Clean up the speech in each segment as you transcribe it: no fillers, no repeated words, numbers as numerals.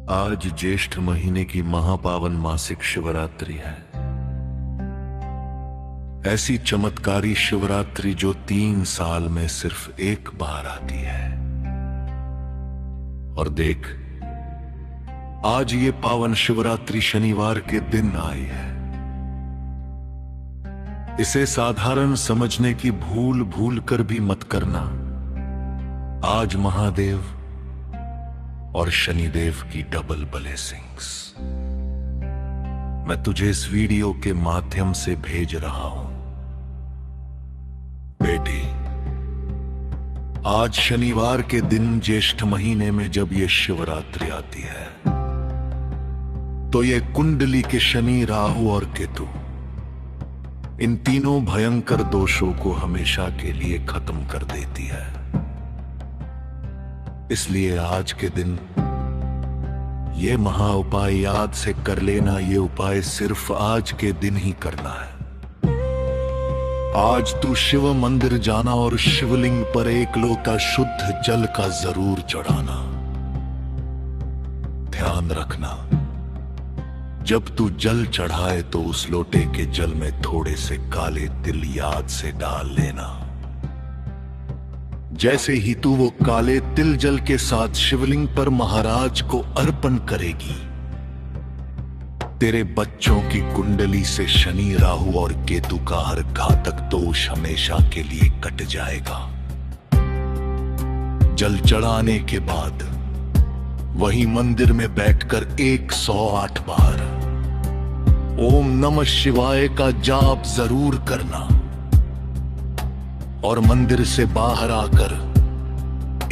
आज ज्येष्ठ महीने की महापावन मासिक शिवरात्रि है। ऐसी चमत्कारी शिवरात्रि जो 3 साल में सिर्फ एक बार आती है। और देख, आज ये पावन शिवरात्रि शनिवार के दिन आई है। इसे साधारण समझने की भूल भूल कर भी मत करना। आज महादेव और शनिदेव की डबल ब्लेसिंग्स मैं तुझे इस वीडियो के माध्यम से भेज रहा हूं। बेटी, आज शनिवार के दिन ज्येष्ठ महीने में जब ये शिवरात्रि आती है तो ये कुंडली के शनि, राहु और केतु, इन तीनों भयंकर दोषों को हमेशा के लिए खत्म कर देती है। इसलिए आज के दिन ये महा उपाय याद से कर लेना। ये उपाय सिर्फ आज के दिन ही करना है। आज तू शिव मंदिर जाना और शिवलिंग पर 1 लोटा शुद्ध जल का जरूर चढ़ाना। ध्यान रखना, जब तू जल चढ़ाए तो उस लोटे के जल में थोड़े से काले तिल याद से डाल लेना। जैसे ही तू वो काले तिल जल के साथ शिवलिंग पर महाराज को अर्पण करेगी, तेरे बच्चों की कुंडली से शनि, राहु और केतु का हर घातक दोष हमेशा के लिए कट जाएगा। जल चढ़ाने के बाद वही मंदिर में बैठकर 108 बार ओम नमः शिवाय का जाप जरूर करना। और मंदिर से बाहर आकर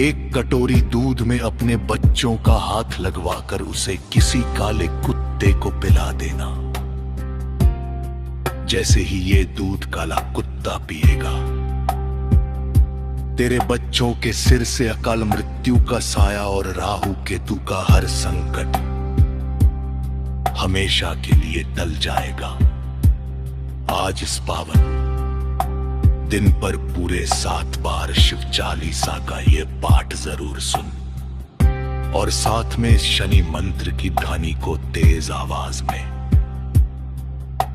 1 कटोरी दूध में अपने बच्चों का हाथ लगवाकर उसे किसी काले कुत्ते को पिला देना। जैसे ही ये दूध काला कुत्ता पिएगा, तेरे बच्चों के सिर से अकाल मृत्यु का साया और राहु केतु का हर संकट हमेशा के लिए टल जाएगा। आज इस पावन दिन पर पूरे 7 बार शिव चालीसा का ये पाठ जरूर सुन और साथ में शनि मंत्र की ध्वनि को तेज आवाज में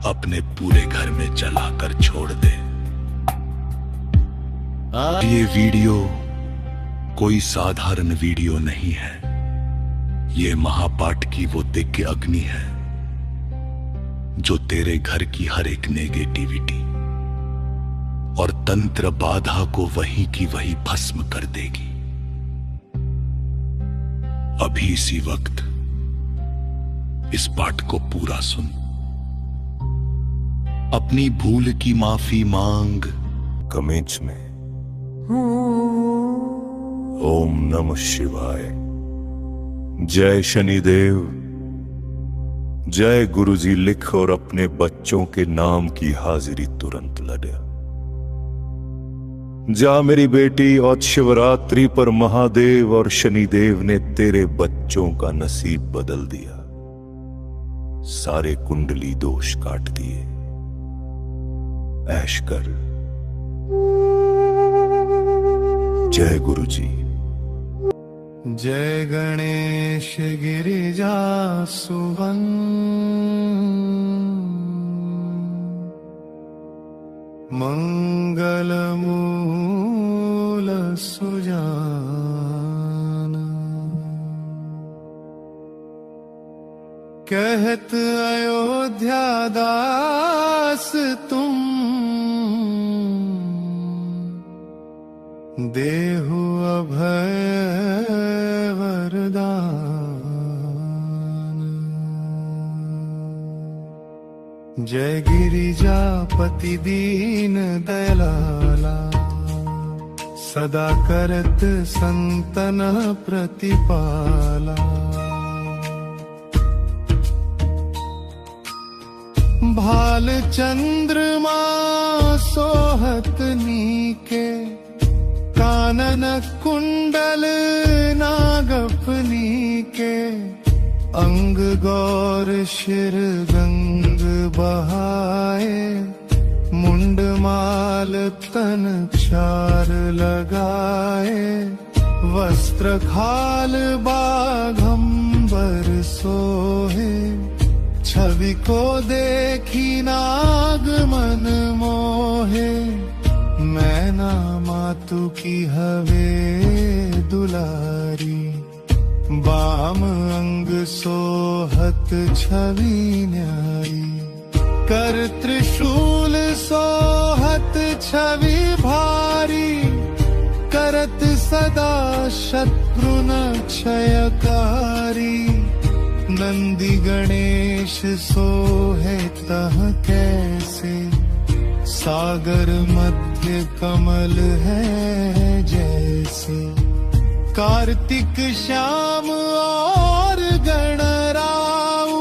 अपने पूरे घर में चलाकर छोड़ दे। ये वीडियो कोई साधारण वीडियो नहीं है। ये महापाठ की वो दिव्य अग्नि है जो तेरे घर की हर एक नेगेटिविटी और तंत्र बाधा को वहीं की वहीं भस्म कर देगी। अभी इसी वक्त इस पाठ को पूरा सुन, अपनी भूल की माफी मांग। कमेंट्स में ओम नमः शिवाय, जय शनिदेव, जय गुरुजी लिख और अपने बच्चों के नाम की हाजिरी तुरंत लगा। जा मेरी बेटी, और शिवरात्रि पर महादेव और शनिदेव ने तेरे बच्चों का नसीब बदल दिया। सारे कुंडली दोष काट दिए। ऐश कर। जय गुरुजी। जय गणेश गिरिजा सुवन, मंगल मूल सुजान, कहत अयोध्या दास तुम, देहु अभय वरदान। जय गिरिजापति दीन दयाला, सदा करत संतन प्रतिपाला। भाल चंद्रमा सोहत नीके, कानन कुंडल नागफनी के। अंग गौर शिर गंग बहाए, मुंड माल तन चार लगाए। वस्त्र खाल बाघंबर छवि को देखी नाग मन मोहे, मैना मातु की हवे दुलारी। बाम अंग सोहत छवि न्यारी, कर त्रिशूल सोहत छवि भारी। करत सदा शत्रु न क्षयकारी, नंदी गणेश सोहे तह कैसे। सागर मध्य कमल है जैसे, कार्तिक श्याम और गणराऊ।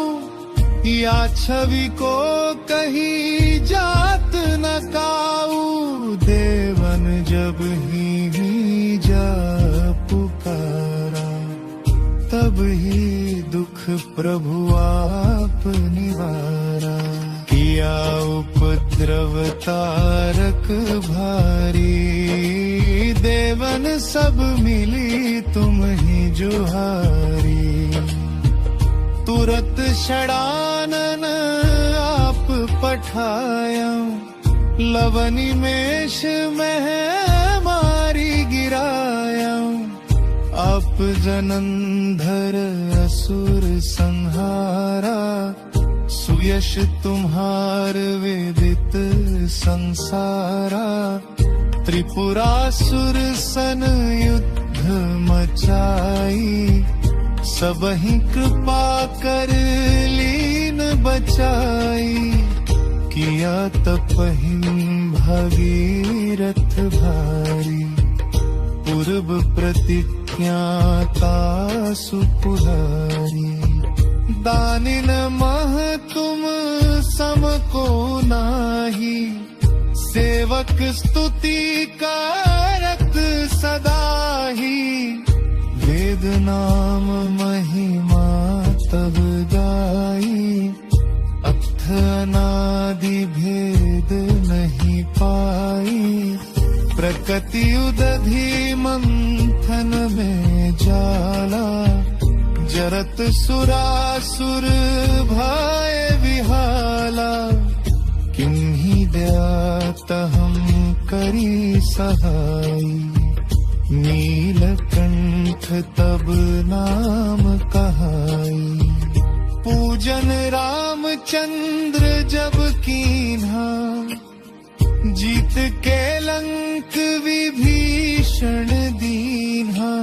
या छवि को कही जात न काऊ, देवन जब ही जा पुकारा। तब ही दुख प्रभु आप निवारा, किया उपद्रव तारक भारी। देवन सब मिली तुम ही जुहारी, तुरत षडानन आप पठाया। लवनी मेष में मारी गिराया, आप जनंधर असुर संहारा। सुयश तुम्हार वेदित संसारा, त्रिपुरासुर सन युद्ध मचाई। सबहि कृपा कर लीन बचाई, किया तपहिं भगीरथ भारी। पूर्व प्रतिज्ञा तासु पुरारी, दानिन मह तुम सम को नाही। सेवक स्तुति कारत सदा ही, वेद नाम महिमा तब गाई। अथ अनादि भेद नहीं पाई, प्रकृति उदधि मंथन में जाला। जरत सुरासुर भय विहाला, किन्हीं दयात हम करी सहाई। नीलकंठ तब नाम कहाई, पूजन रामचंद्र जब कीन्हा। जीत के लंक विभीषण दीन्हा,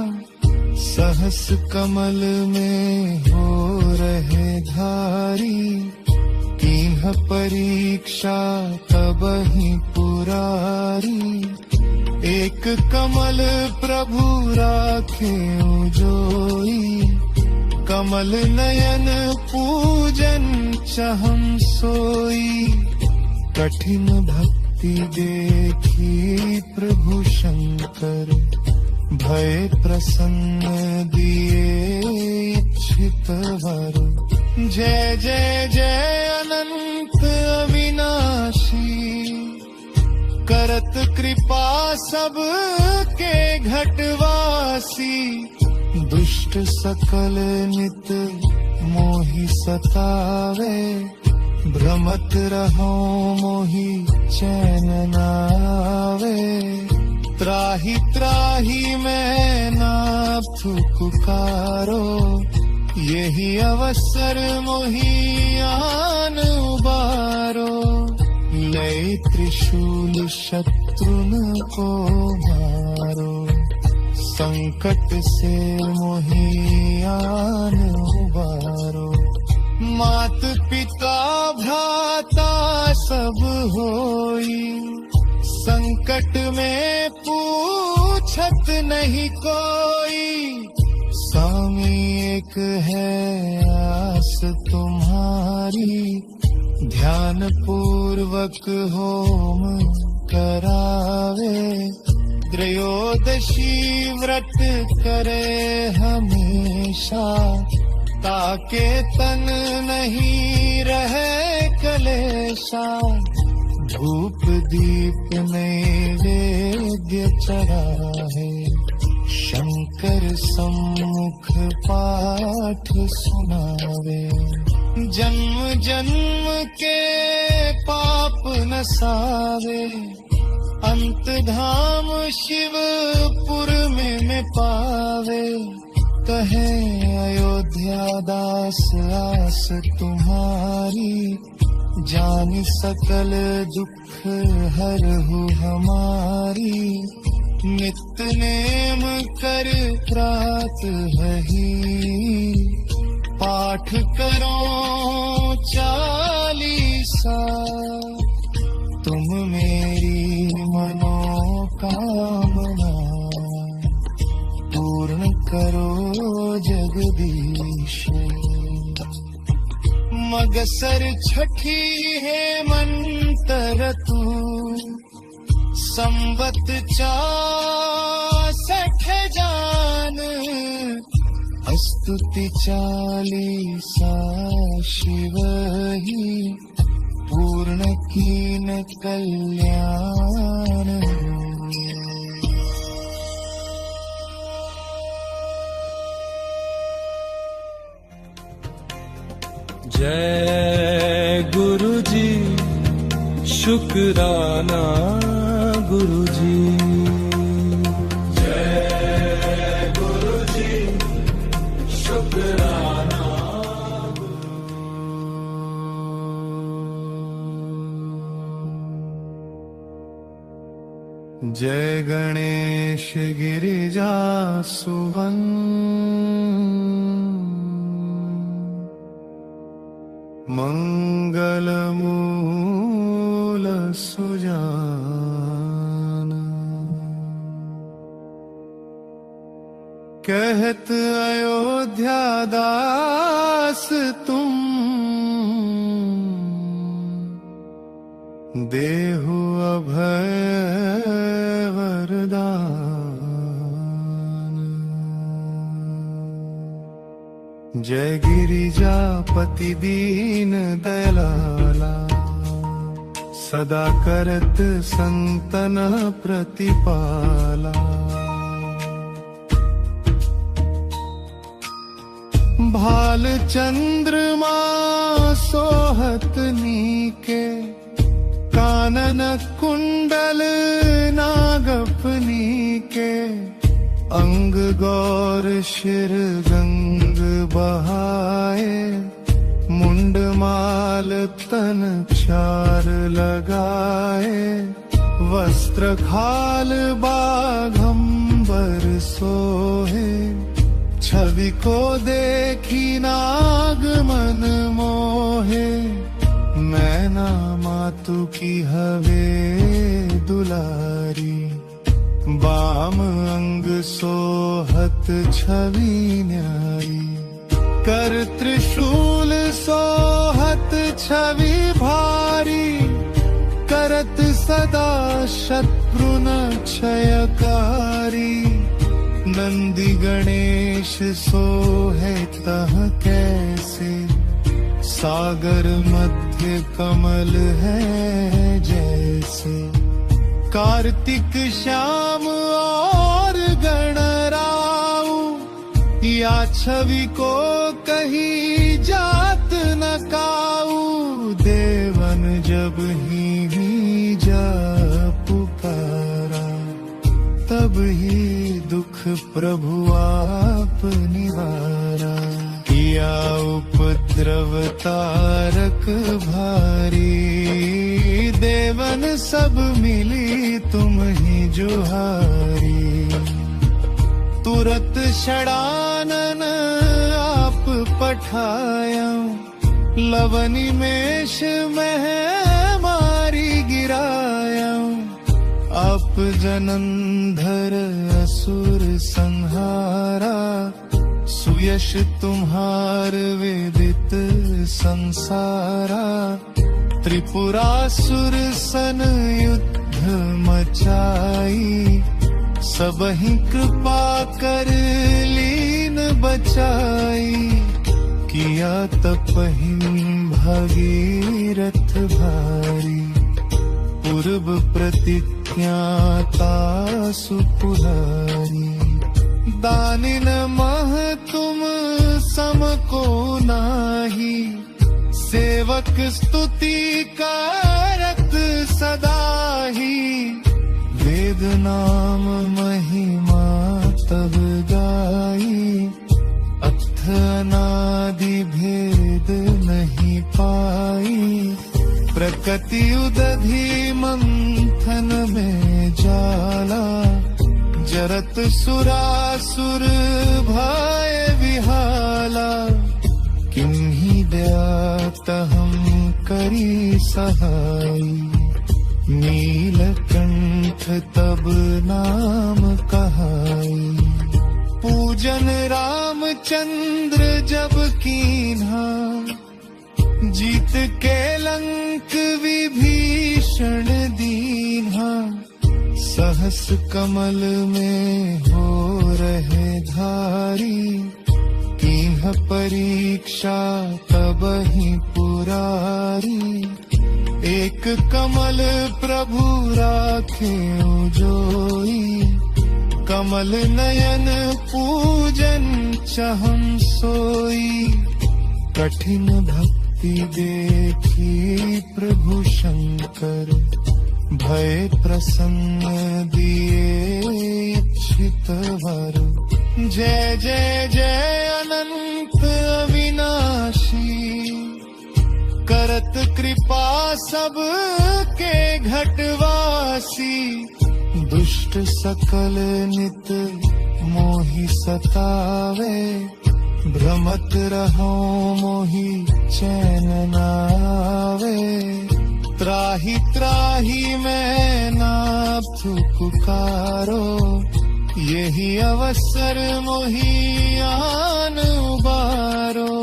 सहस कमल में हो रहे धारी। कीन्ह परीक्षा तब ही पुरारी, एक कमल प्रभु राखे जोई। कमल नयन पूजन चहम सोई, कठिन भक्ति देखी प्रभु शंकर। भय प्रसन्न दिए इच्छित वर, जय जय जय अनंत अविनाशी। करत कृपा सब के घटवासी, दुष्ट सकल नित मोहि सतावे। भ्रमत रहो मोहि चैन नावे, त्राहि त्राहि मैं नाथ पुकारो। यही अवसर मोहि आन उबारो, लय त्रिशूल शत्रुन को मारो। संकट से मोहि आन उबारो, मात पिता भ्राता सब होई। संकट में पूछत नहीं कोई, स्वामी एक है आस तुम्हारी। ध्यान पूर्वक होम करावे, त्रयोदशी व्रत करे हमेशा। ताके तन नहीं रहे कलेशा, धूप दीप नैवेद्य चढ़ाहे। शंकर सम्मुख पाठ सुनावे। जन्म जन्म के पाप नसावे, अंत धाम शिवपुर में पावे। कहे अयोध्या दास आस तुम्हारी, जान सकल दुख हरहु हमारी। नित्य नेम कर प्रात ही, पाठ करो 40 तुम मेरी मनोकामना पूर्ण करो जगदीश। मगसर छठी है मंतर तू, संवत 64 जान। स्तुति 40 शिव ही, पूर्ण कीन कल्याण। जय गुरु जी, शुक्राना गुरु जी। जय गुरु जी, शुक्राना। जय गणेश गिरिजा सुवन, मंगल मूल सुजान। कहत अयोध्या दास तुम, देहु अभय वरदान। जय गिरिजापति दीन दयाला, सदा करत संतन प्रतिपाला। भाल चंद्रमा सोहत नीके, कानन कुंडल नागफनी के। अंग गौर शिर गंग बहाए, मुंड माल तन 4 लगाए। वस्त्र खाल बाघंबर सोहे, छवि को देखी नाग मन मोहे। मैना मातु की हवे दुलारी, बाम अंग सोहत छवि न्यारी। कर त्रिशूल सोहत छवि भारी, करत सदा शत्रु न क्षयकारी। नंदी गणेश सोहे तह कैसे, सागर मध्य कमल है जैसे। कार्तिक श्याम और गणराऊ, या छवि को कहीं जात न काऊ। देवन जब ही जा पुकारा, तब ही दुख प्रभु आप निवारा। किया उपद्रव तारक भारी, देवन सब मिली तुम ही जुहारी। तुरत षडानन आप पठाया, लवनी मेष मह मारी गिराया। आप जनंधर असुर संहारा, सुयश तुम्हार वेदित संसारा। त्रिपुरासुर सन युद्ध मचाई, सबहि कृपा कर लीन बचाई। किया तपहिं भगीरथ भारी, पूर्व प्रतिज्ञा तासु पुरारी। दानिन मह तुम सम को नाही, सेवक स्तुति करत सदा ही। वेद नाम महिमा तब गाई, अथ अनादि भेद नहीं पाई। प्रकृति उदधि मंथन में जाला, जरत सुरासुर भय विहाला। किन्हीं दयात हम करी सहाई, नीलकंठ तब नाम कहाई। पूजन रामचंद्र जब कीन्हा, जीत के लंक विभीषण दीन्हा। सहस कमल में हो रहे धारी, कीन्ह परीक्षा तब ही पुरारी। एक कमल प्रभु राखे जोई, कमल नयन पूजन चहम सोई। कठिन भक्ति देखी प्रभु शंकर, भय प्रसन्न दिए इच्छित वर। जय जय जय अनंत अविनाशी, करत कृपा सब के घटवासी। दुष्ट सकल नित मोहि सतावे, भ्रमत रहो मोहि चैन नावे। त्राहि त्राहि मैं नाथ पुकारो, यही अवसर मोहि आन उबारो।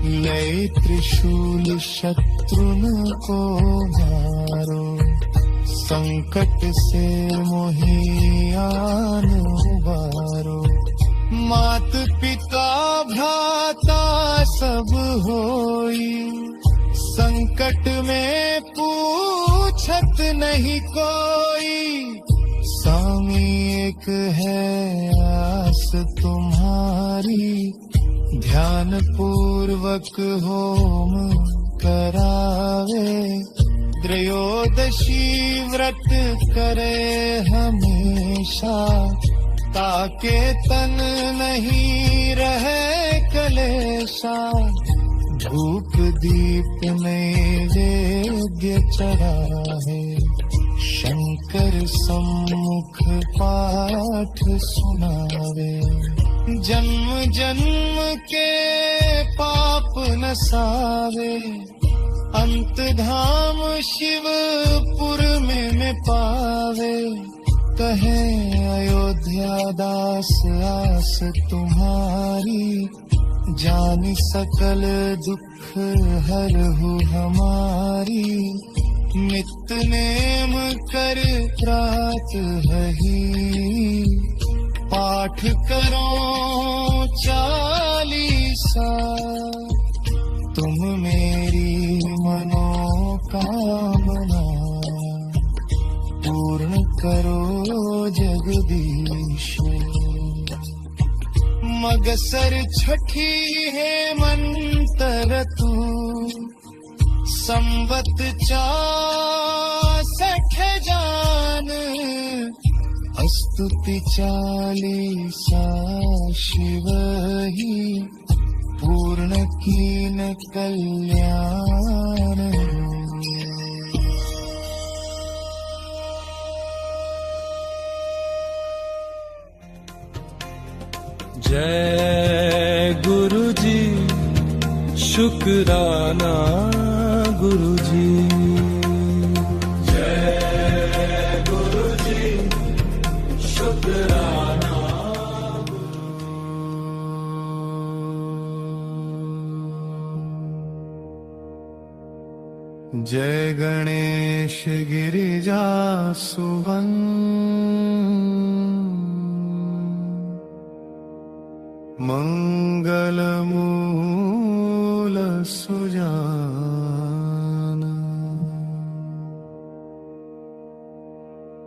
लय त्रिशूल शत्रुन को मारो, संकट से मोहि आन उबारो। मात पिता भ्राता सब होई, संकट में पूछत नहीं कोई। स्वामी एक है आस तुम्हारी, ध्यान पूर्वक होम करावे। त्रयोदशी व्रत करे हमेशा, ताके तन नहीं रहे कलेशा। धूप दीप नैवेद्य चढ़ाए, शंकर सम्मुख पाठ सुनावे। जन्म जन्म के पाप नसावे, अंत धाम शिवपुर में पावे। कहे अयोध्या दास आस तुम्हारी, जानि सकल दुख हरहु हमारी। नित नेम कर प्रात हही, पाठ करो 40 तुम मेरी मनोकामना। पूर्ण करो जगदीश। मगसर छठी है मंतर तू, संवत 64 जान। स्तुति 40 शिव ही, पूर्ण कीन कल्याण। जय गुरु जी, शुक्राना गुरु जी। जय गुरु जी, शुक्राना। जय गणेश गिरिजा सुवन, मंगल मूल सुजान।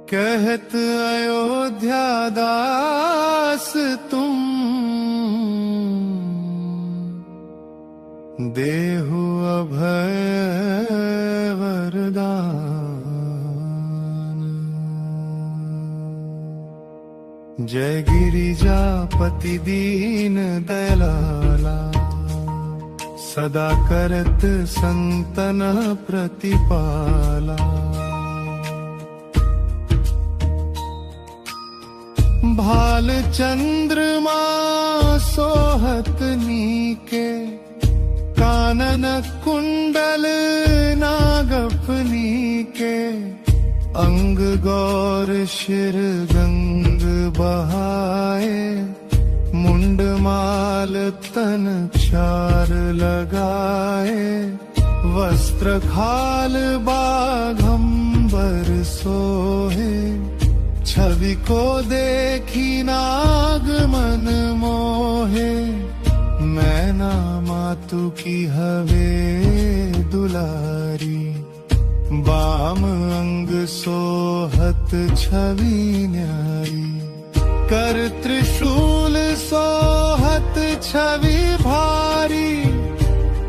कहत अयोध्या दास दास तुम, देहु अभय वरदान। जय गिरिजापति दीन दयाला, सदा करत संतन प्रतिपाला। भाल चंद्रमा सोहत नीके, कानन कुंडल नागफनी के। अंग गौर शिर गंग बहाए, मुंड माल तन चार लगाए। वस्त्र खाल बाघंबर सोहे, छवि को देखी नाग मन मोहे। मैना मातु की हवे दुलारी, बाम अंग सोहत छवि न्यारी। कर त्रिशूल सोहत छवि भारी,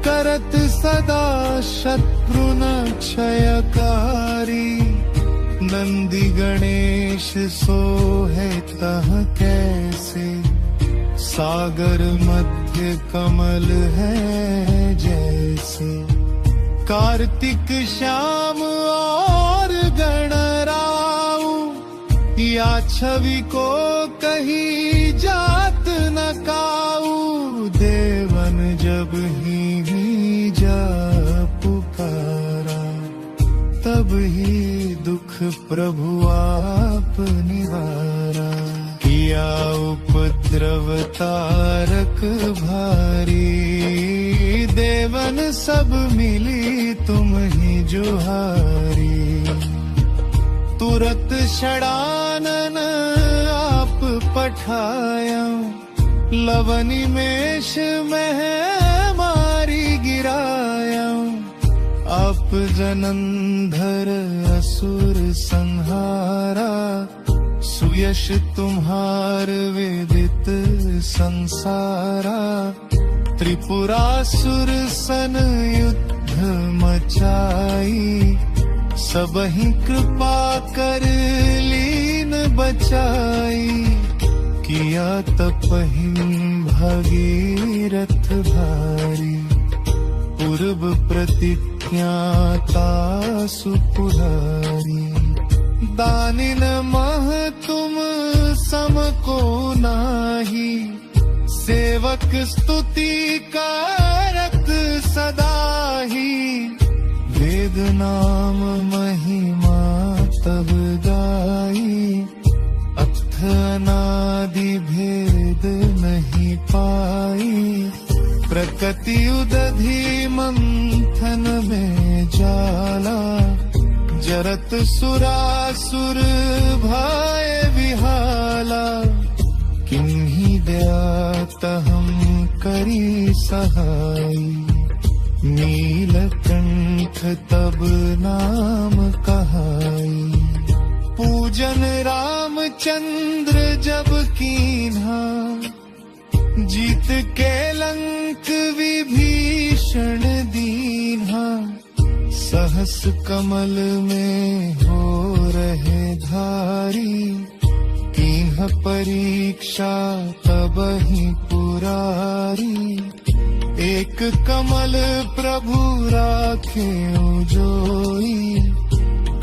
करत सदा शत्रु न क्षयकारी। नंदी गणेश सोहे तह कैसे, सागर मध्य कमल है जैसे। कार्तिक श्याम और गणराऊ, या छवि को कहीं जात न काऊ। देवन जब ही जा पुकारा, तब ही दुख प्रभु आप निवारा। किया उपद्रव तारक भारी, देवन सब मिली तुम ही जुहारी। तुरत षडानन आप पठाया, लवनी मेष मह मारी गिराया। आप जनंधर असुर संहारा, सुयश तुम्हार वेदित संसारा। त्रिपुरासुर सन युद्ध मचाई, सबहि कृपा कर लीन बचाई। किया तपहिं भगीरथ भारी, पूर्व प्रतिज्ञाता सुपुरारी। दानिन मह तुम सम को नाही, सेवक स्तुति करत सदा ही। वेद नाम महिमा तब गाई, अथ अनादि भेद नहीं पाई। प्रकृति उदधि मंथन में जाला, जरत सुरासुर भय विहाला। किन्हीं दयात हम करी सहाई, नीलकंठ तब नाम कहाई। पूजन रामचंद्र जब कीन्हा, जीत के लंक विभीषण दीन्हा। सहस कमल में हो रहे धारी, कीन्ह परीक्षा तब ही पुरारी। एक कमल प्रभु राखे जोई,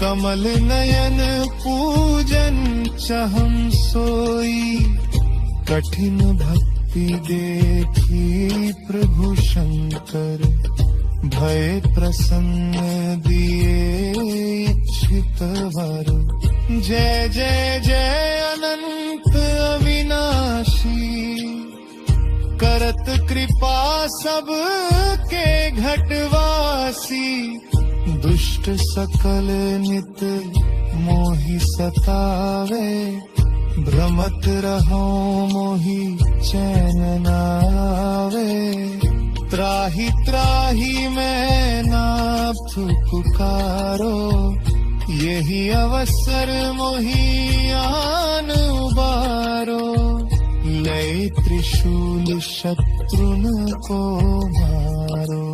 कमल नयन पूजन चहम सोई। कठिन भक्ति देखी प्रभु शंकर, भय प्रसन्न दिए इच्छित वर। जय जय जय अनंत अविनाशी, करत कृपा सब के घटवासी। दुष्ट सकल नित मोहि सतावे, भ्रमत रहो मोहि चैन नावे। त्राहि त्राहि मैं नाथ पुकारो, यही अवसर मोहि आन उबारो। ले त्रिशूल शत्रुन को मारो,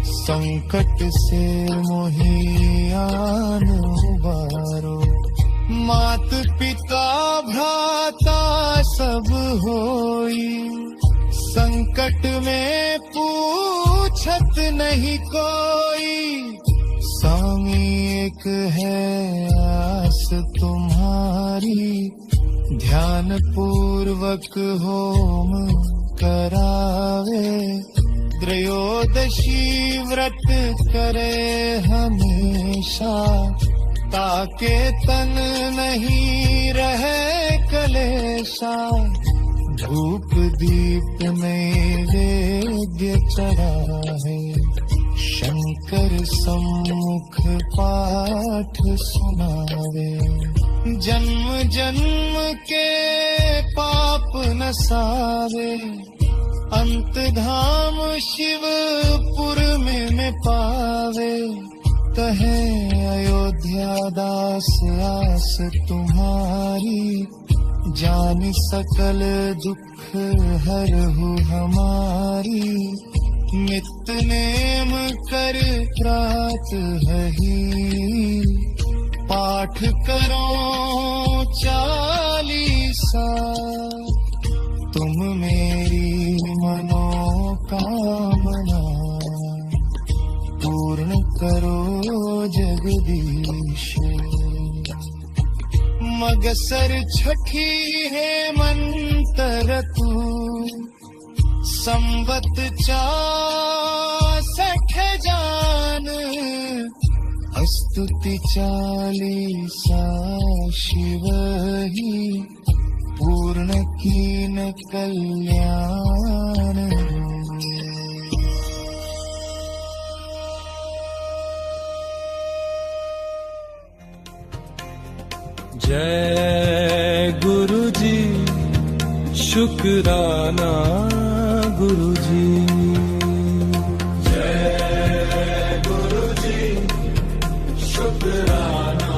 संकट से मोहियान उबारो। मात पिता भ्राता सब होई, संकट में पूछत नहीं कोई। स्वामी एक है आस तुम्हारी, ध्यान पूर्वक होम करावे। त्रयोदशी व्रत करे हमेशा, ताके तन नहीं रहे कलेशा। धूप दीप नैवेद्य चढ़ाए, शंकर सम्मुख पाठ सुनावे। जन्म जन्म के पाप नसावे, अंत धाम शिवपुर में पावे। कहे अयोध्या दास आस तुम्हारी, जान सकल दुख हरहु हमारी। नित नेम कर प्रात ही, पाठ करो 40। तुम मेरी मनोकामना, पूर्ण करो जगदीश। मगसर छठी है मंतर तू, संवत 64 जान। स्तुति 40 शिव ही, पूर्ण कीन कल्याण। जय गुरु जी, शुक्राना गुरु जी। जय गुरु जी, शुक्राना।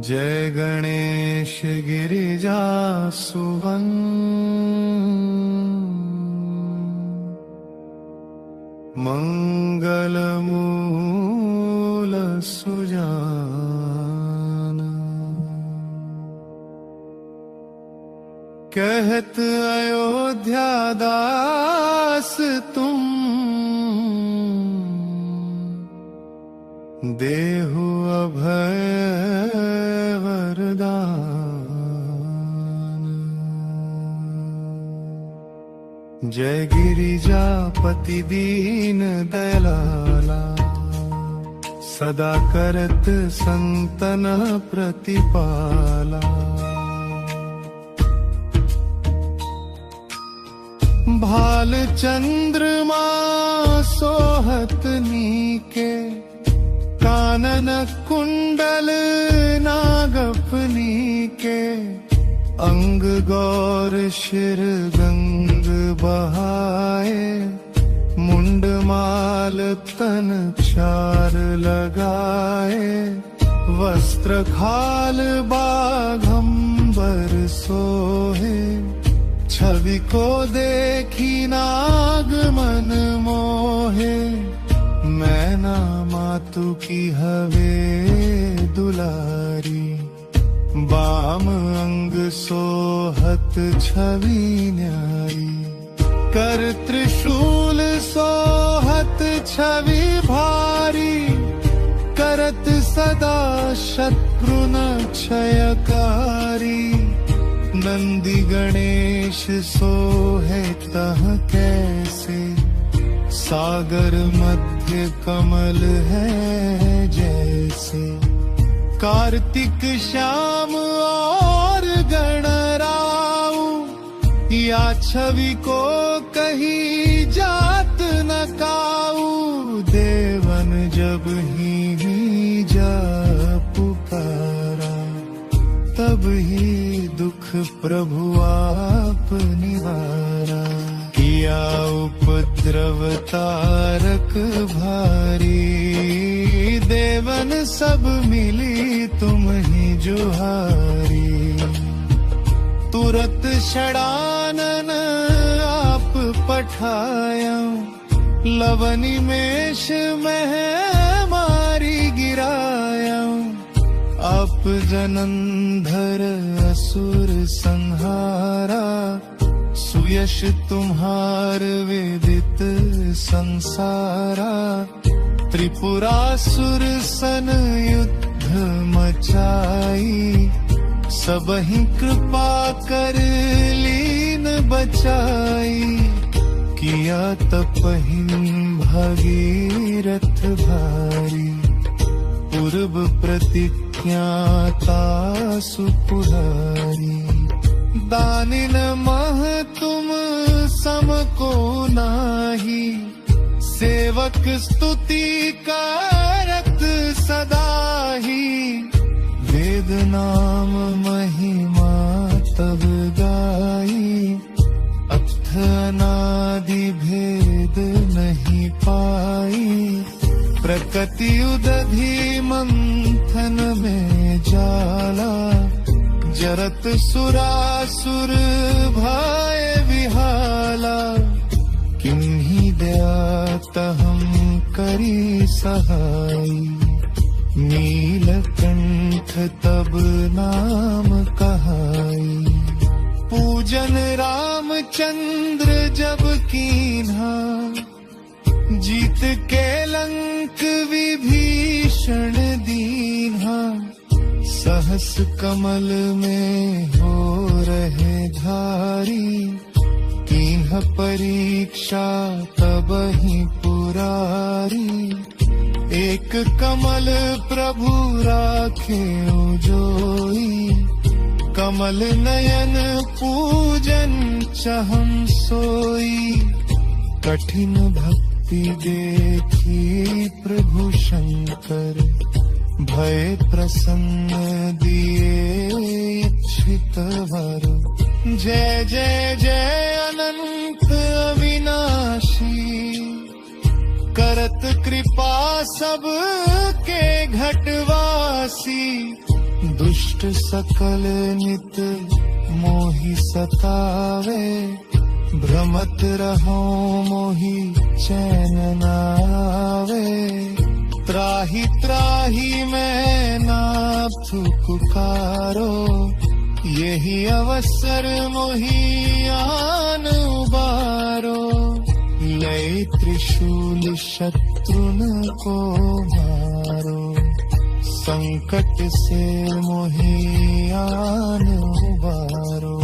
जय गणेश गिरिजा सुवन, मंगल मूल सुजान। कहत अयोध्या दास तुम, देहु अभय वरदान। जय गिरिजापति दीन दयाला, सदा करत संतन प्रतिपाला। भाल चंद्रमा सोहत नीके, कानन कुंडल नागफनी के। अंग गौर शिर गंग बहाए, मुंड माल तन 4 लगाए। वस्त्र खाल बाघंबर सोहे, छवि को देखी नाग मन मोहे। मैना मातु की हवे दुलारी, बाम अंग सोहत छवि न्यारी। कर त्रिशूल सोहत छवि भारी, करत सदा शत्रु न क्षयकारी। नंदी गणेश सोहे तह कैसे, सागर मध्य कमल है जैसे। कार्तिक श्याम और गणराऊ, या छवि को कही जात न काऊ। देवन जब ही जा पुकारा, तब ही दुख प्रभु आप निवारा। किया उपद्रव तारक भारी, देवन सब मिली तुम ही जुहारी। तुरत षडानन आप पठाया, लवनी मेष मह मारी गिराया। आप जनंधर असुर संहारा, सुयश तुम्हार वेदित संसारा। त्रिपुरासुर सन युद्ध मचाई, सबहि कृपा कर लीन बचाई। किया तपहिं भगीरथ भारी, पूर्व प्रतिज्ञाता सुपुरारी। दानिन मह तुम सम को नाही, सेवक स्तुति कारत सदा ही। वेद नाम महिमा तब गाई, अथ अनादि भेद नहीं पाई। प्रकृति उदधि मंथन में जाला, जरत सुरासुर भय विहाला। किन्हीं दया तहम करी सहाई, नीलकंठ तब नाम कहाई। पूजन रामचंद्र जब कीन्हा, जीत के लंक विभीषण दीन्हा। सहस कमल में हो रहे धारी, कीन्ह परीक्षा तब ही पुरारी। एक कमल प्रभु राखे जोई, कमल नयन पूजन चहम सोई। कठिन भक्ति देखी प्रभु शंकर, भय प्रसन्न दिए इच्छित वर। जय जय जय अनंत अविनाशी, करत कृपा सब के घटवासी। दुष्ट सकल नित मोहि सतावे, भ्रमत रहो मोहि चैन नावे। त्राहि त्राहि मैं नाथ पुकारो, यही अवसर मोहि आन उबारो। लय त्रिशूल शत्रुन को मारो, संकट से मोहि आन उबारो।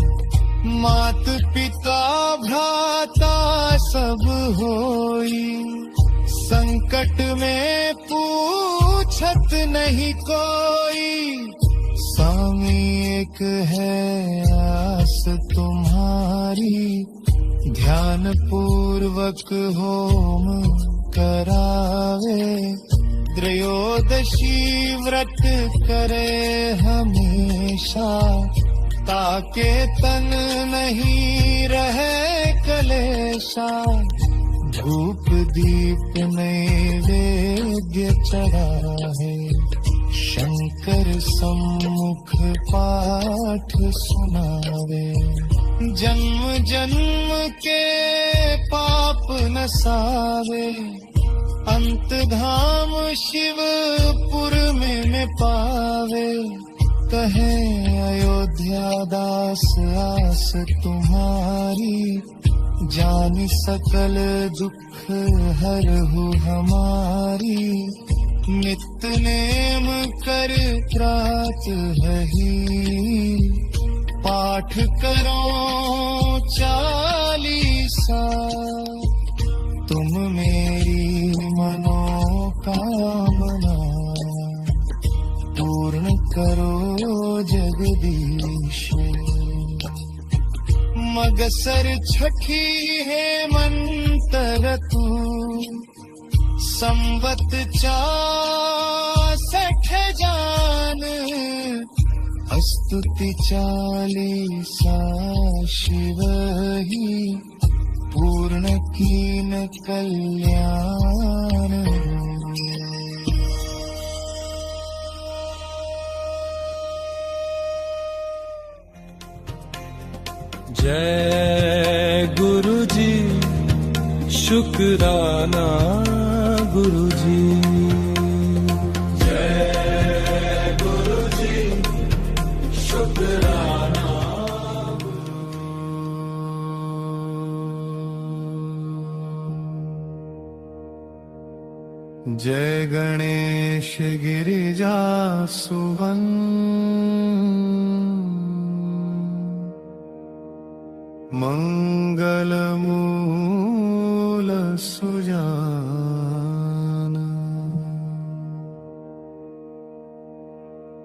मात पिता भ्राता सब होई, संकट में पूछत नहीं कोई। स्वामी एक है आस तुम्हारी, ध्यान पूर्वक होम करावे। त्रयोदशी व्रत करे हमेशा, ताके तन नहीं रहे कलेशा। धूप दीप नैवेद्य चढ़ाए, शंकर सम्मुख पाठ सुनावे। जन्म जन्म के पाप नसावे, अंत धाम शिवपुर में पावे। कहे अयोध्या दास आस तुम्हारी, जानि सकल दुख हरहु हमारी। नित्य नेम कर त्रात हही, पाठ करो 40 तुम मेरी मनोकामना पूर्ण करो जगदीश। मगसर छठी है मंतर तू, संवत 64 जान। स्तुति 40 शिव ही, पूर्ण कीन कल्याण। जय गुरु जी शुक्राना गुरु जी। जय गुरु जी शुक्राना। जय गणेश गिरिजा सुवन, मंगल मूल सुजान।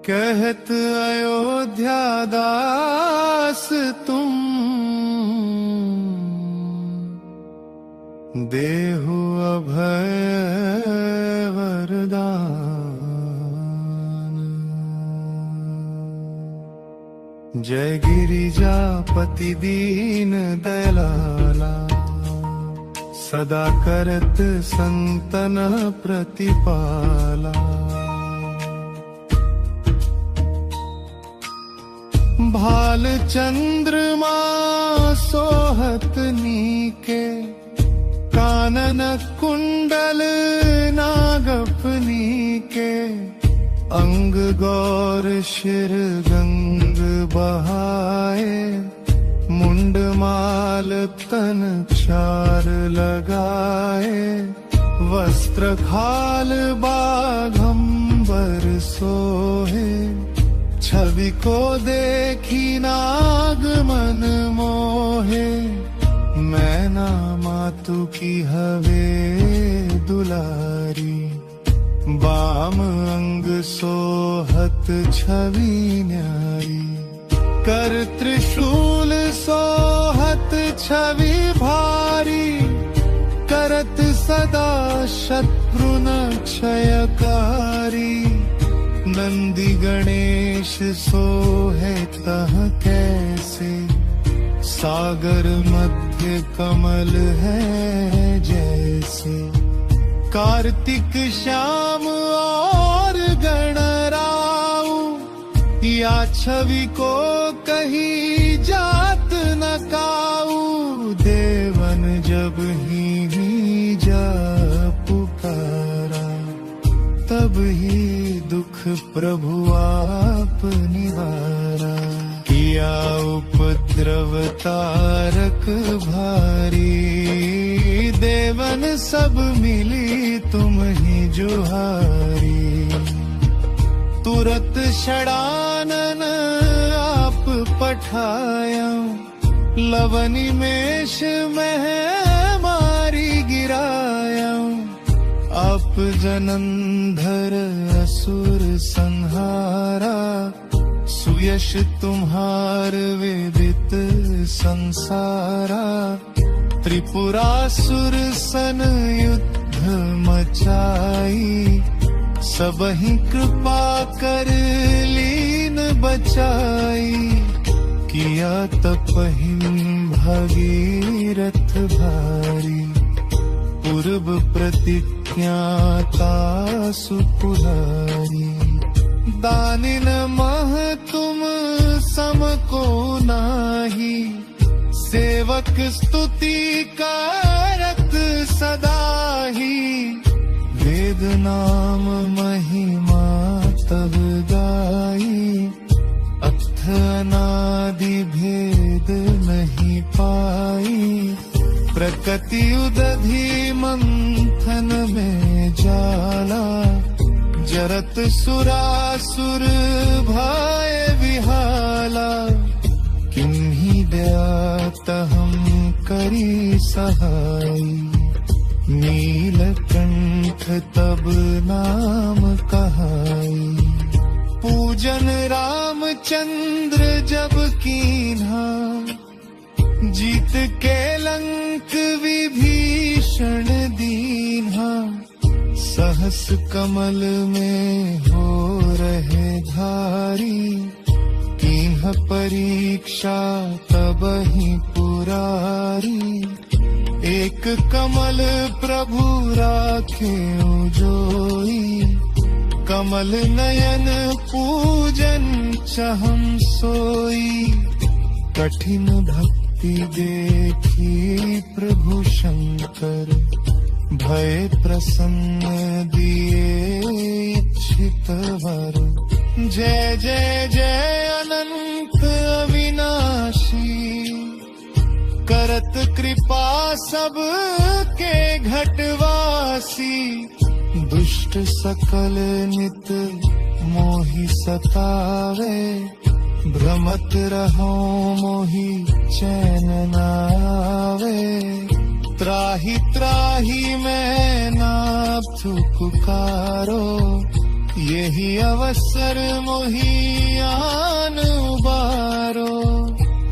कहत अयोध्या दास तुम, देहु अभय वरदान। जय गिरिजापति दीन दयाला, सदा करत संतन प्रतिपाला। भाल चंद्रमा सोहत नीके, कानन कुंडल नागफनी के। अंग गौर शिर गंग बहाए, मुंड माल तन चार लगाए। वस्त्र खाल बाघंबर सोहे, छवि को देखी नाग मन मोहे। मैना मातु की हवे दुलारी, बाम अंग सोहत छवि न्यारी। कर त्रिशूल सोहत छवि भारी, करत सदा शत्रु न क्षयकारी। नंदी गणेश सोहे तह कैसे, सागर मध्य कमल है जैसे। कार्तिक श्याम और गणराऊ, या छवि को कहीं जात न काऊ। देवन जब ही जा पुकारा, तब ही दुख प्रभु आप निवारा। किया उपद्रव तारक भारी, देवन सब मिली तुम ही जुहारी। तुरत षडानन आप पठाया, लवनी मेष मह मारी गिराया। आप जनंधर असुर संहारा, सुयश तुम्हार वेदित संसारा। त्रिपुरासुर सन युद्ध मचाई, सबहि कृपा कर लीन बचाई। किया तपहिं भगीरथ भारी, पूर्व प्रतिज्ञा तासु पुरारी। दानिन मह तुम सम को नाही, सेवक स्तुति कारत सदा ही। वेद नाम महिमा तब गाई, अथ अनादि भेद नहीं पाई। प्रकृति उदधि मंथन में जाला, जरत सुरासुर भय विहाला। किन्हीं दयात हम करी सहाई, नीलकंठ तब नाम कहाई। पूजन रामचंद्र जब कीन्हा, जीत के लंक विभीषण दीन्हा। सहस कमल में हो रहे धारी, कीन्ह परीक्षा तब ही पुरारी। एक कमल प्रभु राखे जोई, कमल नयन पूजन चहम सोई। कठिन भक्ति देखी प्रभु शंकर, भय प्रसन्न दिए इच्छित वर। जय जय जय अनंत अविनाशी, करत कृपा सब के घटवासी। दुष्ट सकल नित मोहि सतावे, भ्रमत रहो मोहि चैन न आवे। त्राहि त्राहि मैं नाथ पुकारो, यही अवसर मोहि आन उबारो।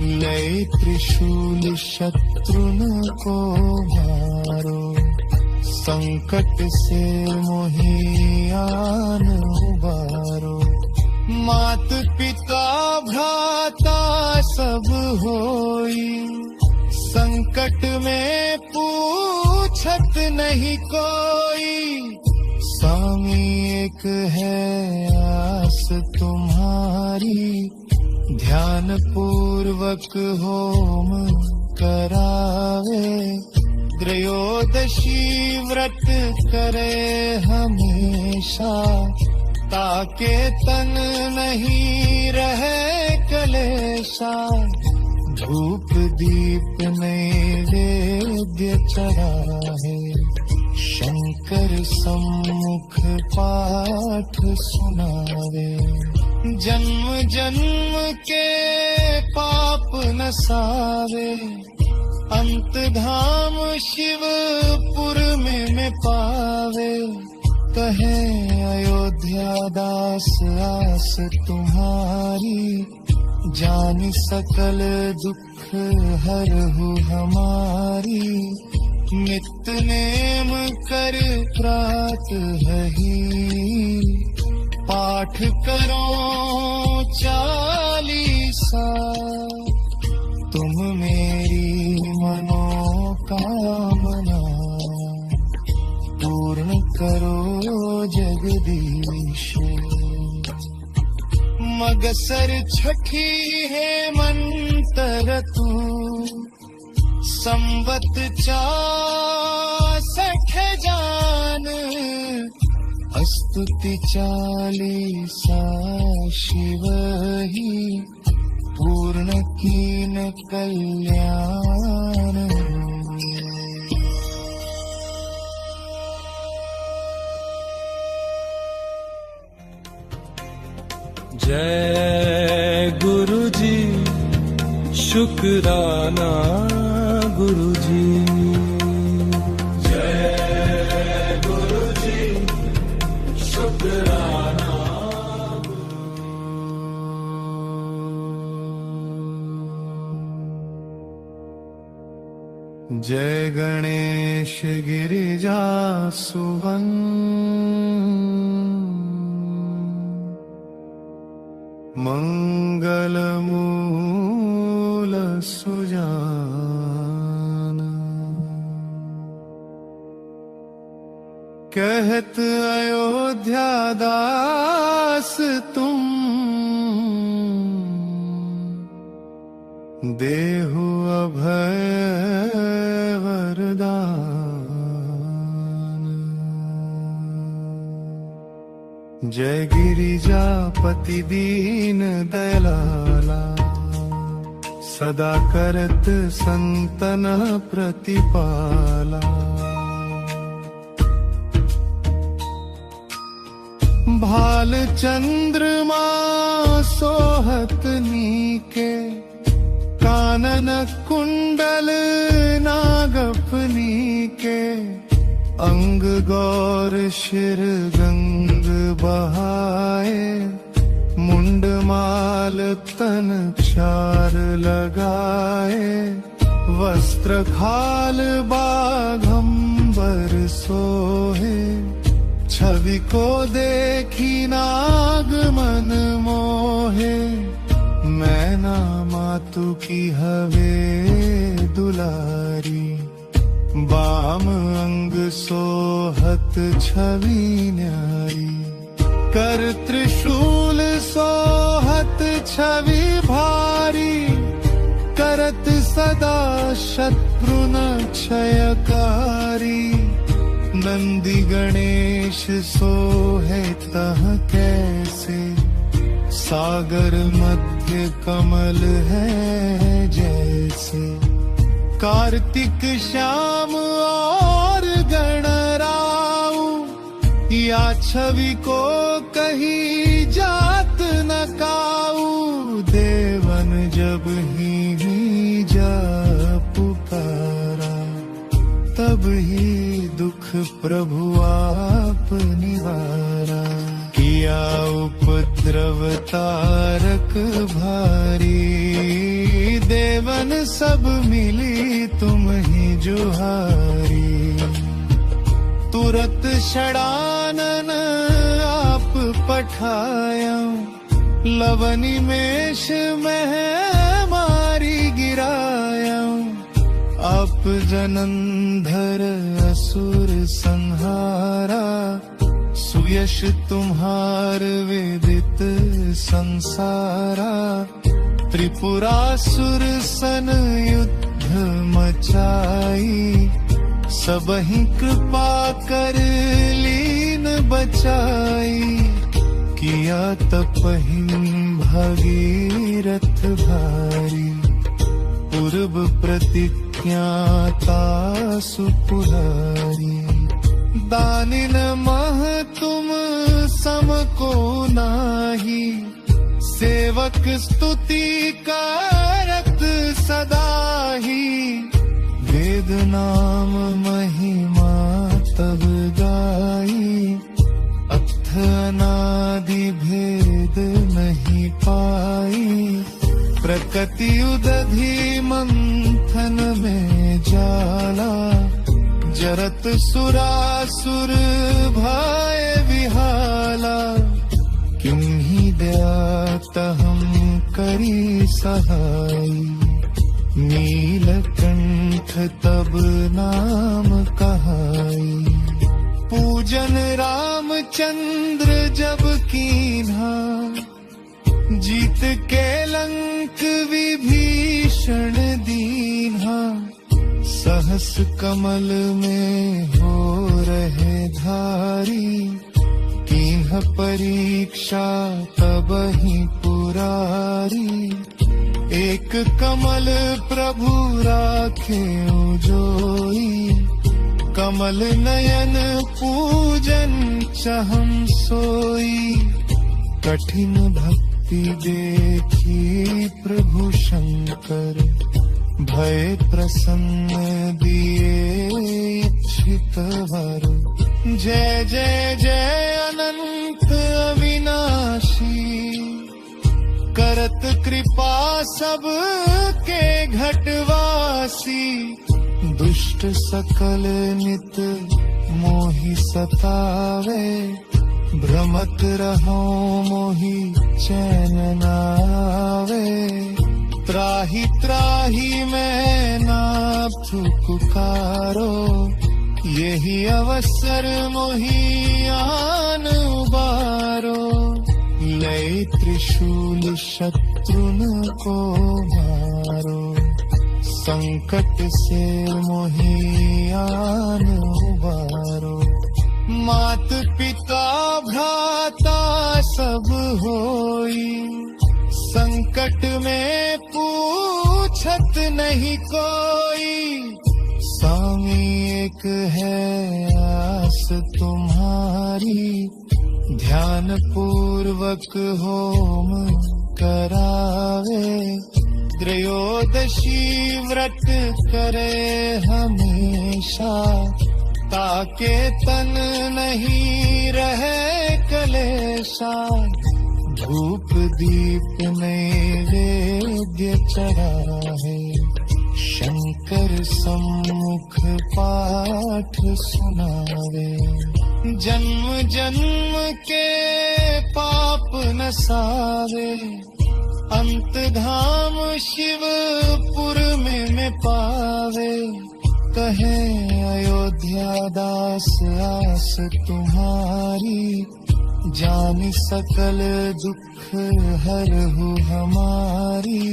लय त्रिशूल शत्रुन को मारो, संकट से मोहि आन उबारो। मात पिता भ्राता सब होई, संकट में पूछत नहीं कोई। स्वामी एक है आस तुम्हारी, ध्यान पूर्वक होम करावे। त्रयोदशी व्रत करे हमेशा, ताके तन नहीं रहे कलेशा। धूप दीप नैवेद्य चढ़ाए, शंकर सम्मुख पाठ सुनावे। जन्म जन्म के पाप नसावे, अंत धाम शिवपुर में पावे। कहे अयोध्या दास आस तुम्हारी, जान सकल दुख हरहु हमारी। नित्य नेम कर प्रातः ही, पाठ करो 40 तुम मेरी मनोकामना पूर्ण करो जगदीश। मगसर छठी है मंतर तू, संवत 64 जान। स्तुति 40 शिव ही, पूर्ण कीन कल्याण। जय गुरु जी, शुक्राना गुरु जी। जय गुरु जी, शुक्राना। जय गणेश गिरिजा सुवन, मंगल मूल सुजान। कहत अयोध्या दास तुम, देहु अभय वरदान। जय गिरिजापति दीन दयाला, सदा करत संतन प्रतिपाला। भाल चंद्रमा सोहत नीके, कानन कुंडल नागफनी के। अंग गौर शिर गंग बहाए, मुंड माल तन चार लगाए। वस्त्र खाल बाघंबर सोहे, छवि को देखी नाग मन मोहे। मैना मातु की हवे दुलारी, बाम अंग सोहत छवि न्यारी। कर त्रिशूल सोहत छवि भारी, करत सदा शत्रु न क्षयकारी। नंदी गणेश सोहे तह कैसे, सागर मध्य कमल है जैसे। कार्तिक श्याम और गणराऊ, या छवि को कही जात न काऊ। देवन जब ही जा पुकारा, तब ही दुख प्रभु आप निवारा। किया उपद्रव तारक भारी, देवन सब मिली तुम ही जुहारी। तुरत षडानन आप पठाया, लवनी मेष में मारी गिराया। आप जनंधर असुर संहारा, सुयश तुम्हार वेदित संसारा। त्रिपुरासुर सन युद्ध मचाई, सबहि कृपा कर लीन बचाई। किया तपहिं भगीरथ भारी, पूर्व प्रतिज्ञाता सुपुरारी। दानिन मह तुम सम को नाही, सेवक स्तुति करत सदा ही। वेद नाम महिमा तब गाई, अथ अनादि भेद नहीं पाई। प्रकृति उदधि मंथन में जाला, जरत सुरासुर भय विहाला। किन्हीं दया तहम करी सहाई, नीलकंठ तब नाम कहाई। पूजन रामचंद्र जब कीन्हा, जीत के लंक विभीषण दीन्हा। सहस कमल में हो रहे धारी, कीन्ह परीक्षा तब ही पुरारी। एक कमल प्रभु राखे जोई, कमल नयन पूजन चहम सोई। कठिन भक्ति देखी प्रभु शंकर, भय प्रसन्न दिए इच्छित वर। जय जय जय अनंत अविनाशी, करत कृपा सब के घटवासी। दुष्ट सकल नित मोहि सतावे, भ्रमत रहो मोहि चैन नावे। त्राहि त्राहि मैं नाथ पुकारो, यही अवसर मोहि आन उबारो। लय त्रिशूल शत्रुन को मारो, संकट से मोहि आन उबारो। मात पिता भ्राता सब होई, संकट में पूछत नहीं कोई। स्वामी एक है आस तुम्हारी, ध्यान पूर्वक होम करावे। त्रयोदशी व्रत करे हमेशा, ताके तन नहीं रहे कलेशा। धूप दीप नैवेद्य चढ़ाए, शंकर सम्मुख पाठ सुनावे। जन्म जन्म के पाप नसावे, अंत धाम शिवपुर में पावे। कहे अयोध्या दास आस तुम्हारी, जान सकल दुख हरहु हमारी।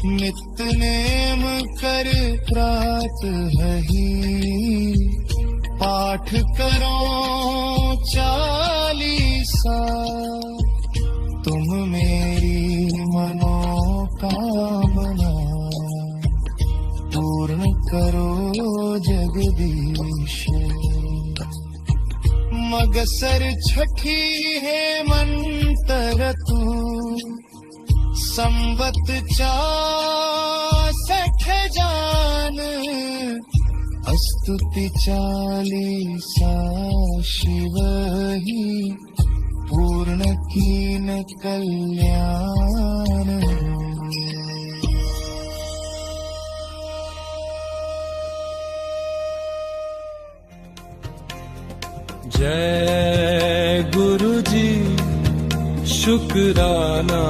नित्य नेम कर प्रात ही पाठ करो 40 तुम मेरी मनोकामना पूर्ण करो जगदीश। मगसर छठी है मंतर तू संवत 64 जान स्तुति 40 शिव ही पूर्ण कीन कल्याण। जय गुरु जी शुक्राना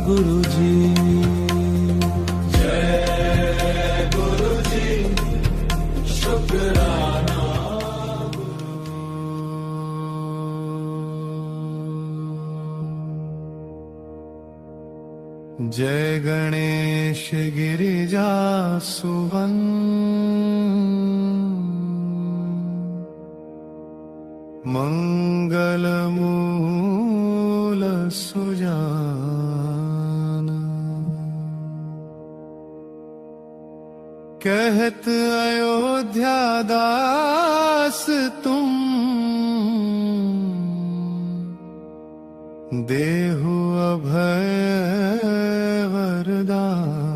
गुरु जी। जय गुरु जी शुक्राना। जय गणेश गिरिजा सुवन मंगल मूल सुजान। कहत अयोध्या दास तुम देहु अभय वरदान।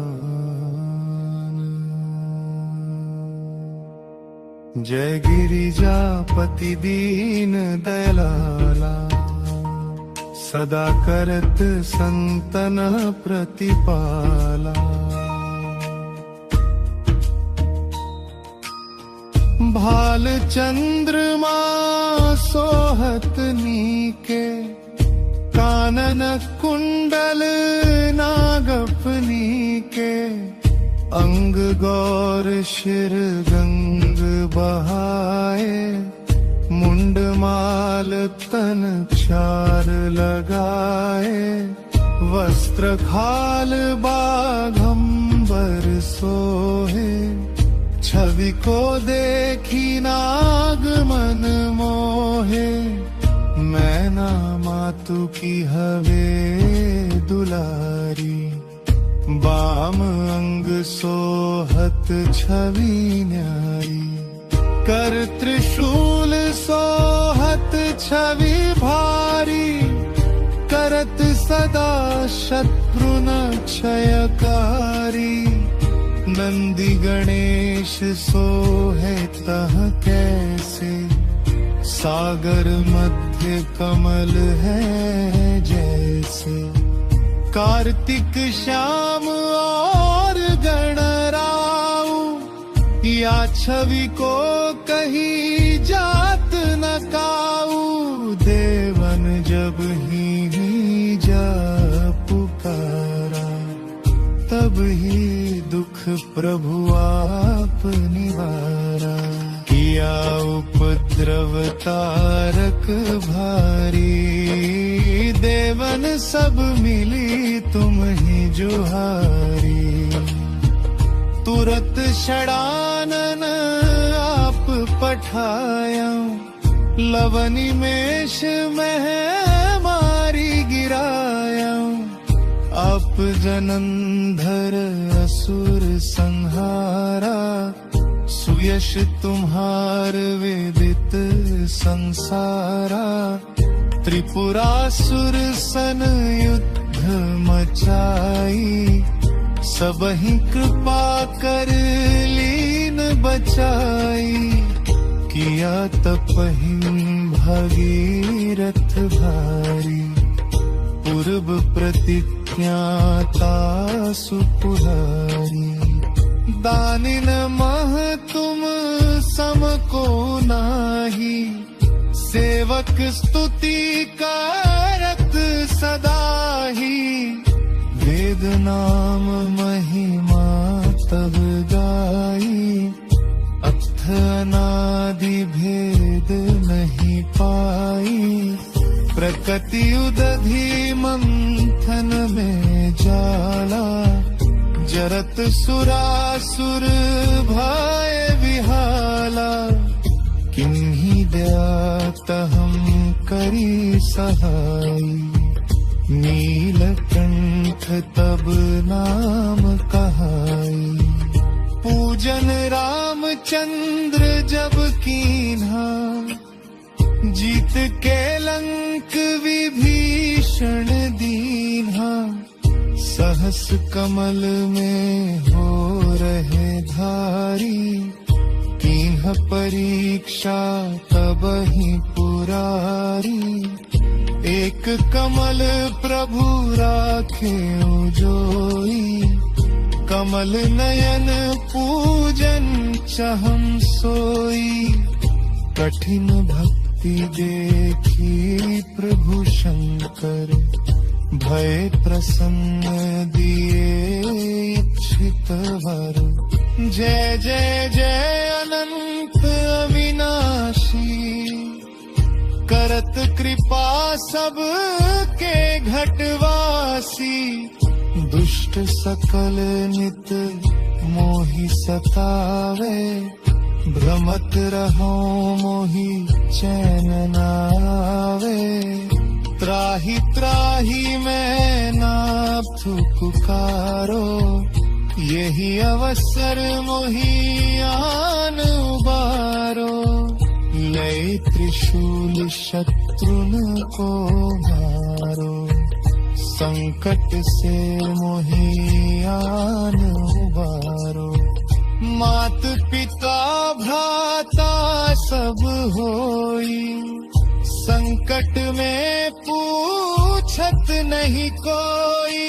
जय गिरिजापति दीन दयाला सदा करत संतन प्रतिपाला। भाल चंद्रमा सोहत नीके कानन कुंडल नागफनी के। अंग गौर शिर गंग बहाए मुंड माल तन 4 लगाए। वस्त्र खाल बाघंबर सोहे छवि को देखी नाग मन मोहे। मैना मातु की हवे दुलारी बाम अंग सोहत छवि न्यारी। कर त्रिशूल सोहत छवि भारी करत सदा शत्रु न क्षयकारी। नंदी गणेश सोहे तह कैसे सागर मध्य कमल है जैसे। कार्तिक श्याम और गणराऊ या छवि को कहीं जात न काऊ। देवन जब ही जा पुकारा तब ही दुख प्रभु आप निवारा। किया उपद्रव तारक भारी देवन सब मिली तुम ही जुहारी। तुरत षडानन आप पठाया लवनी मेष मह मारी गिराया। आप जनंधर असुर संहारा सुयश तुम्हार वेदित संसारा। त्रिपुरासुर सन युद्ध मचाई सबहि कृपा कर लीन बचाई। किया तपहिं भगीरथ भारी पूर्व प्रतिज्ञाता सुपुहारी। दानिन मह तुम सम को नाही सेवक स्तुति करत सदा ही। वेद नाम महिमा तब गाई अथ अनादि भेद नहीं पाई। प्रकृति उदधि मंथन में जाला जरत सुरासुर भय विहाला, किन्हीं दयात हम करी सहाय। नीलकंठ तब नाम कहाई, पूजन रामचंद्र जब कीन्हा। जीत के लंक विभीषण दीन्हा, सहस कमल में हो रहे धारी। कीन्ह परीक्षा तब ही पुरारी, एक कमल प्रभु राखे जोई। कमल नयन पूजन चहम सोई, कठिन भक्ति देखी प्रभु शंकर। भय प्रसन्न दिए इच्छित वर, जय जय जय अनंत अविनाशी। करत कृपा सब के घटवासी, दुष्ट सकल नित मोहि सतावे। भ्रमत रहो मोहि चैन नावे, त्राहि त्राहि मैं नाथ पुकारो। यही अवसर मोहि आन उबारो, लय त्रिशूल शत्रुन को मारो। संकट से मोहि आन उबारो, मात पिता भ्राता सब होई। संकट में पूछत नहीं कोई,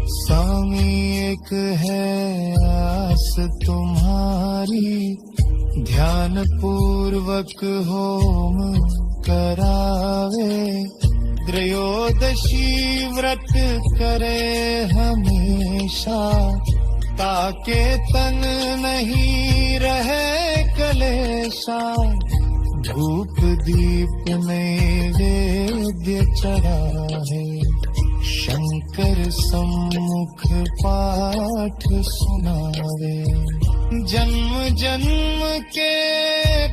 स्वामी एक है आस तुम्हारी। ध्यान पूर्वक होम करावे, त्रयोदशी व्रत करे हमेशा। ताके तन नहीं रहे कलेशा, धूप दीप नैवेद्य चढ़ाए। शंकर सम्मुख पाठ सुनावे, जन्म जन्म के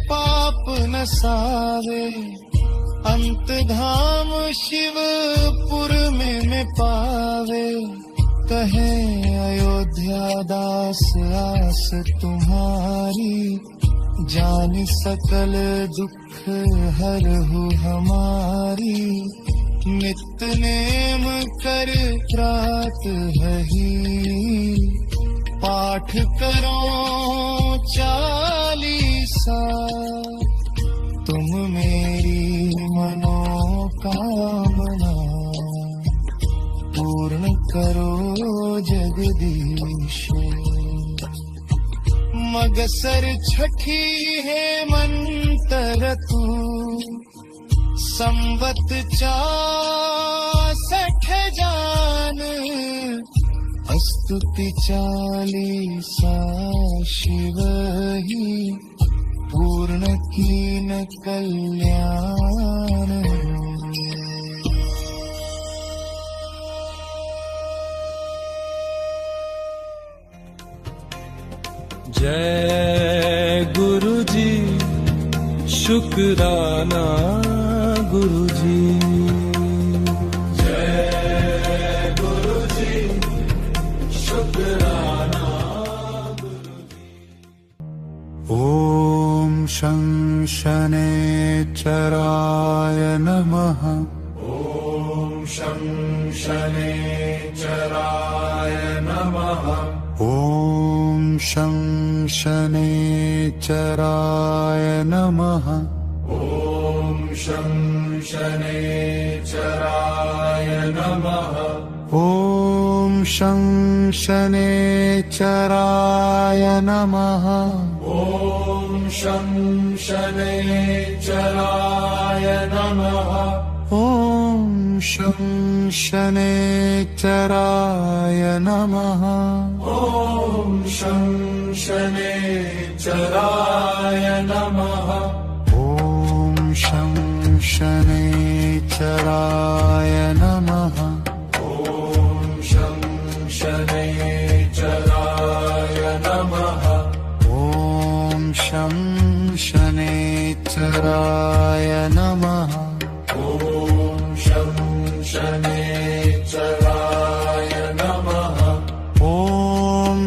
पाप नसावे। अंत धाम शिवपुर में पावे, कहे अयोध्या दास आस तुम्हारी। जान सकल दुख हरहु हमारी, नित नेम कर प्रात ही। पाठ करो 40 तुम मेरी मनोकामना। पूर्ण करो जगदीश। मगसर छठी है मंतर तू, संवत 64 जान। स्तुति 40 शिव ही, पूर्ण कीन कल्याण। जय गुरु जी, शुक्राना गुरु जी। जय गुरु जी, शुक्राना गुरु जी। ओम शं शनैश्चराय नमः। ओम शं शनैश्चराय नमः। ओम शं शनैश्चराय नमः। ओम शं शनैश्चराय नमः। ओम शं शनैश्चराय नमः। ओम शं शनैश्चराय नमः। ओम शं शनैश्चराय नमः। ओम शं शनैश्चराय नमः। ओम शं शनैश्चराय नमः। ओम शं शनैश्चराय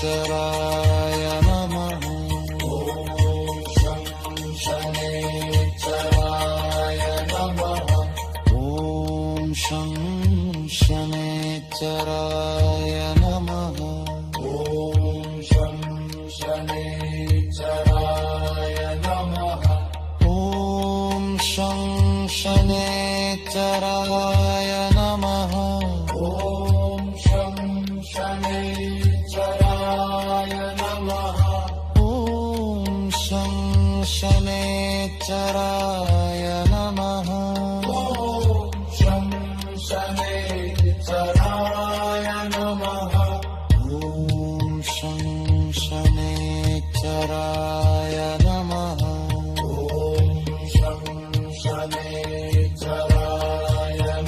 शनैश्चराय नमः ॐ शं शनैश्चराय नमः ॐ शं शनैश्चराय नमः ॐ शं शनैश्चराय नमः ॐ शं शनैश्चराय नमः ॐ शं शनैश्चराय नमः ॐ शं शनैश्चराय नमः ॐ शं शनैश्चराय नमः ॐ शं शनैश्चराय नमः ॐ शं शनैश्चराय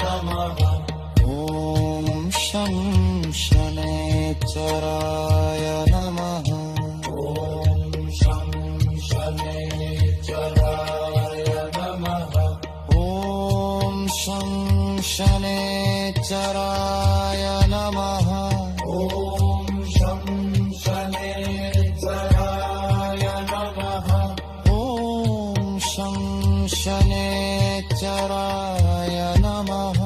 नमः ॐ शं शनैश्चराय नमः ॐ शं शनैश्चराय नमः ॐ शं शनैश्चराय नमः ॐ शं शनैश्चराय नमः ॐ शं शनैश्चराय नमः